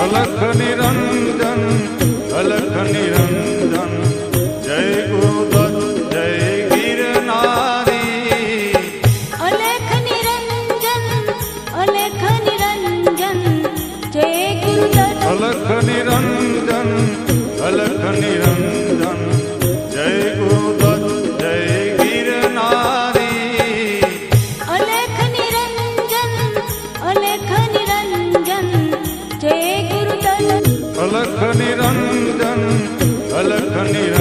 અલખ નિરંજન અલખ નિરંજન જય ગુરુદત્ત જય ગિરનારી અલખ નિરંજન અલખ નિરંજન જય ગુરુદત્ત અલખ નિરંજન અલખ નિરંજન જય ગુરુદત્ત જય ગિરનારી અલખ નિરંજન અલખ નિરંજન જય ગુરુદત્ત અલખ નિરંજન અલખ નિરંજન